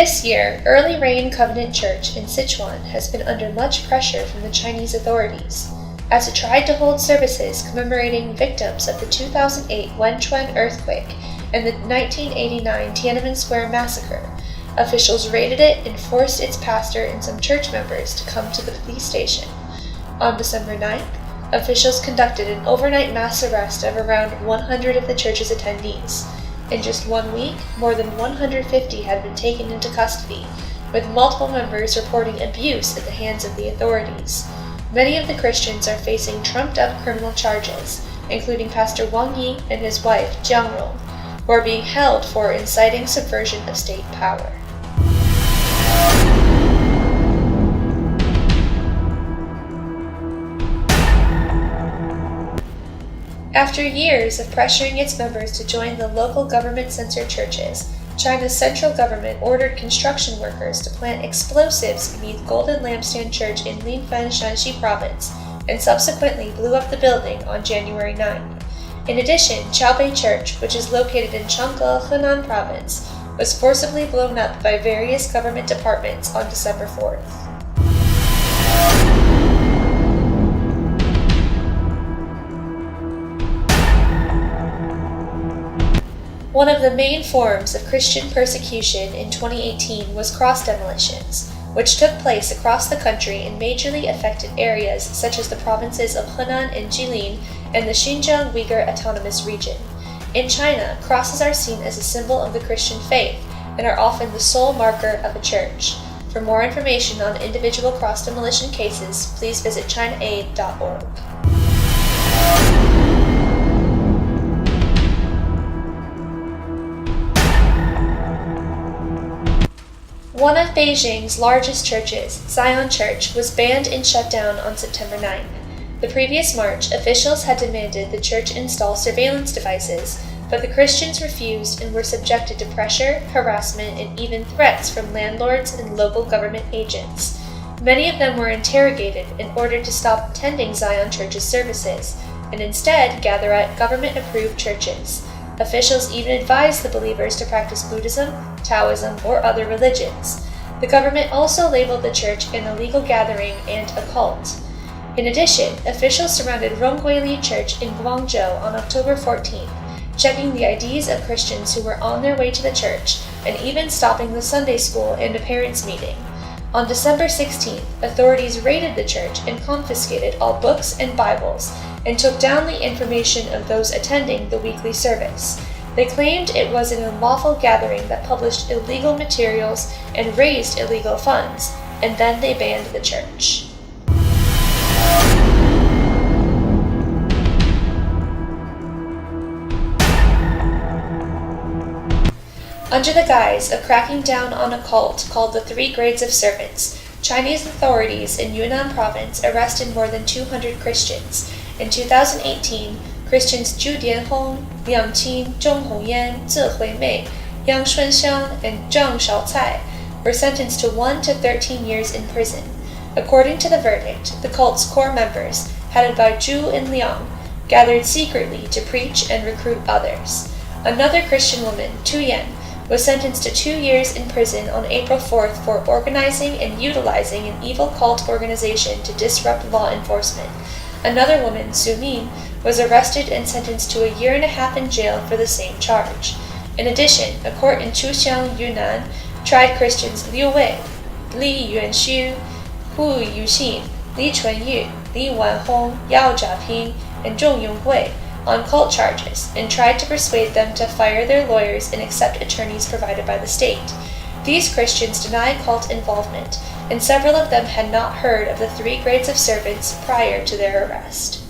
This year, Early Rain Covenant Church in Sichuan has been under much pressure from the Chinese authorities, as it tried to hold services commemorating victims of the 2008 Wenchuan earthquake and the 1989 Tiananmen Square massacre. Officials raided it and forced its pastor and some church members to come to the police station. On December 9th, officials conducted an overnight mass arrest of around 100 of the church's attendees. In just 1 week, more than 150 had been taken into custody, with multiple members reporting abuse at the hands of the authorities. Many of the Christians are facing trumped-up criminal charges, including Pastor Wang Yi and his wife, Jiang Rong, who are being held for inciting subversion of state power. After years of pressuring its members to join the local government-censored churches, China's central government ordered construction workers to plant explosives beneath Golden Lampstand Church in Linfen, Shanxi Province, and subsequently blew up the building on January 9th. In addition, Qiaobei Church, which is located in Changge, Henan Province, was forcibly blown up by various government departments on December 4th. One of the main forms of Christian persecution in 2018 was cross demolitions, which took place across the country in majorly affected areas such as the provinces of Henan and Jilin and the Xinjiang Uyghur Autonomous Region. In China, crosses are seen as a symbol of the Christian faith and are often the sole marker of a church. For more information on individual cross demolition cases, please visit ChinaAid.org. One of Beijing's largest churches, Zion Church, was banned and shut down on September 9th. The previous March, officials had demanded the church install surveillance devices, but the Christians refused and were subjected to pressure, harassment, and even threats from landlords and local government agents. Many of them were interrogated in order to stop attending Zion Church's services, and instead gather at government-approved churches. Officials even advised the believers to practice Buddhism, Taoism, or other religions. The government also labeled the church an illegal gathering and a cult. In addition, officials surrounded Rongguili Church in Guangzhou on October 14th, checking the IDs of Christians who were on their way to the church, and even stopping the Sunday school and a parents' meeting. On December 16th, authorities raided the church and confiscated all books and Bibles, and took down the information of those attending the weekly service. They claimed it was an unlawful gathering that published illegal materials and raised illegal funds, and then they banned the church. Under the guise of cracking down on a cult called the Three Grades of Servants, Chinese authorities in Yunnan province arrested more than 200 Christians. In 2018, Christians Zhu Dianhong, Liang Qin, Zhong Hongyan, Zi Huimei, Yang Shunxiang, and Zhang Shaocai were sentenced to 1 to 13 years in prison. According to the verdict, the cult's core members, headed by Zhu and Liang, gathered secretly to preach and recruit others. Another Christian woman, Tu Yan, was sentenced to 2 years in prison on April 4th for organizing and utilizing an evil cult organization to disrupt law enforcement. Another woman, Su Min, was arrested and sentenced to 1.5 years in jail for the same charge. In addition, a court in Chuxiang, Yunnan, tried Christians Liu Wei, Li Yuanxu, Hu Yuxin, Li Chunyu, Li Wanhong, Yao Jiaping, and Zhong Yonghui on cult charges and tried to persuade them to fire their lawyers and accept attorneys provided by the state. These Christians denied cult involvement, and several of them had not heard of the Three Grades of Servants prior to their arrest.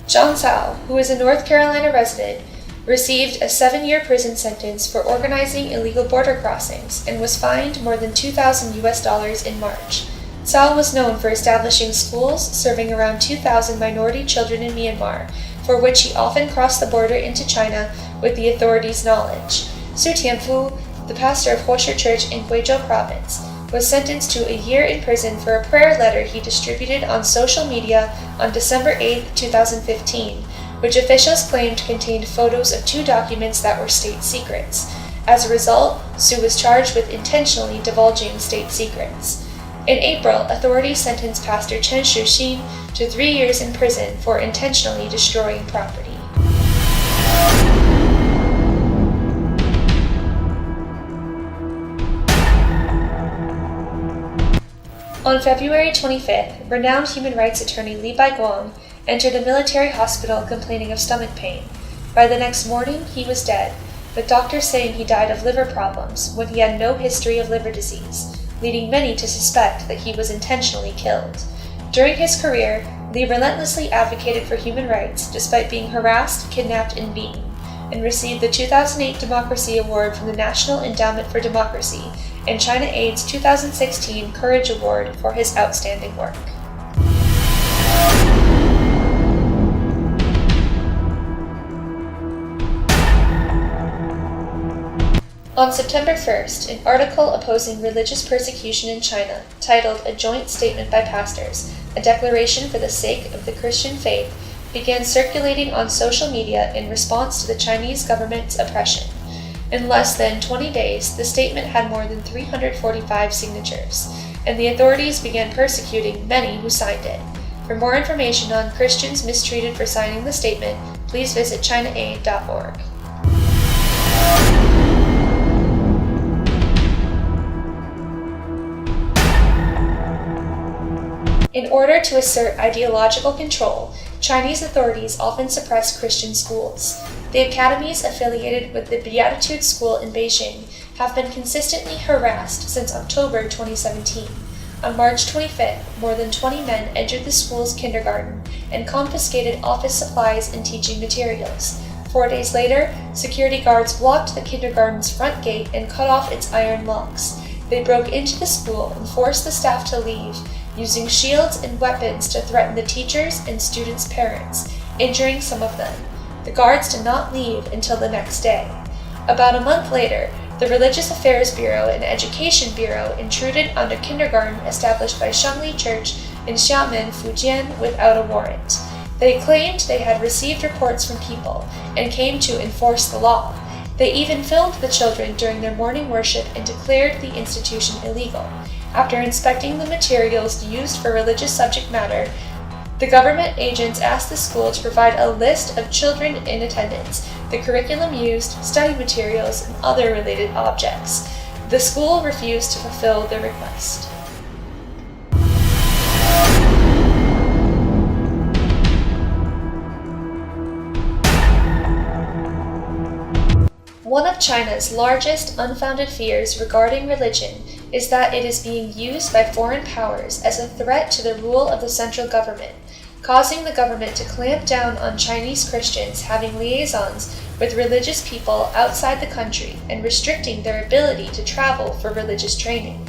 Zhang Cao, who is a North Carolina resident, received a 7-year prison sentence for organizing illegal border crossings and was fined more than $2,000 in March. Cao was known for establishing schools serving around 2,000 minority children in Myanmar, for which he often crossed the border into China with the authorities' knowledge. Su Tianfu, the pastor of Huoshi Church in Guizhou Province, was sentenced to a year in prison for a prayer letter he distributed on social media on December 8, 2015, which officials claimed contained photos of 2 documents that were state secrets. As a result, Su was charged with intentionally divulging state secrets. In April, authorities sentenced Pastor Chen Shuxin to 3 years in prison for intentionally destroying property. On February 25th, renowned human rights attorney Li Baiguang entered a military hospital complaining of stomach pain. By the next morning, he was dead, with doctors saying he died of liver problems when he had no history of liver disease, leading many to suspect that he was intentionally killed. During his career, Li relentlessly advocated for human rights despite being harassed, kidnapped, and beaten, and received the 2008 Democracy Award from the National Endowment for Democracy and ChinaAid's 2016 Courage Award for his outstanding work. On September 1st, an article opposing religious persecution in China, titled A Joint Statement by Pastors, a Declaration for the Sake of the Christian Faith, began circulating on social media in response to the Chinese government's oppression. In less than 20 days, the statement had more than 345 signatures, and the authorities began persecuting many who signed it. For more information on Christians mistreated for signing the statement, please visit ChinaAid.org. In order to assert ideological control, Chinese authorities often suppress Christian schools. The academies affiliated with the Beatitude School in Beijing have been consistently harassed since October 2017. On March 25th, more than 20 men entered the school's kindergarten and confiscated office supplies and teaching materials. 4 days later, security guards blocked the kindergarten's front gate and cut off its iron locks. They broke into the school and forced the staff to leave, using shields and weapons to threaten the teachers and students' parents, injuring some of them. The guards did not leave until the next day. About a month later, the Religious Affairs Bureau and Education Bureau intruded on a kindergarten established by Shangli Church in Xiamen, Fujian, without a warrant. They claimed they had received reports from people and came to enforce the law. They even filmed the children during their morning worship and declared the institution illegal. After inspecting the materials used for religious subject matter, the government agents asked the school to provide a list of children in attendance, the curriculum used, study materials, and other related objects. The school refused to fulfill their request. One of China's largest unfounded fears regarding religion is that it is being used by foreign powers as a threat to the rule of the central government, causing the government to clamp down on Chinese Christians having liaisons with religious people outside the country and restricting their ability to travel for religious training.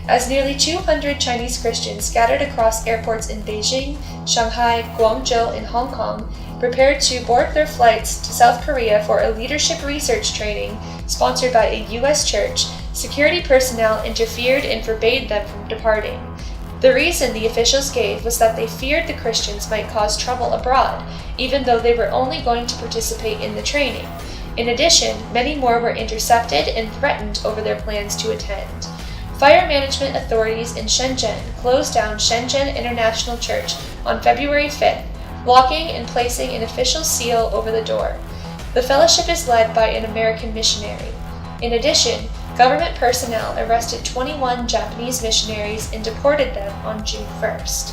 As nearly 200 Chinese Christians scattered across airports in Beijing, Shanghai, Guangzhou, and Hong Kong prepared to board their flights to South Korea for a leadership research training sponsored by a U.S. church, security personnel interfered and forbade them from departing. The reason the officials gave was that they feared the Christians might cause trouble abroad, even though they were only going to participate in the training. In addition, many more were intercepted and threatened over their plans to attend. Fire management authorities in Shenzhen closed down Shenzhen International Church on February 5th, blocking and placing an official seal over the door. The fellowship is led by an American missionary. In addition, government personnel arrested 21 Japanese missionaries and deported them on June 1st.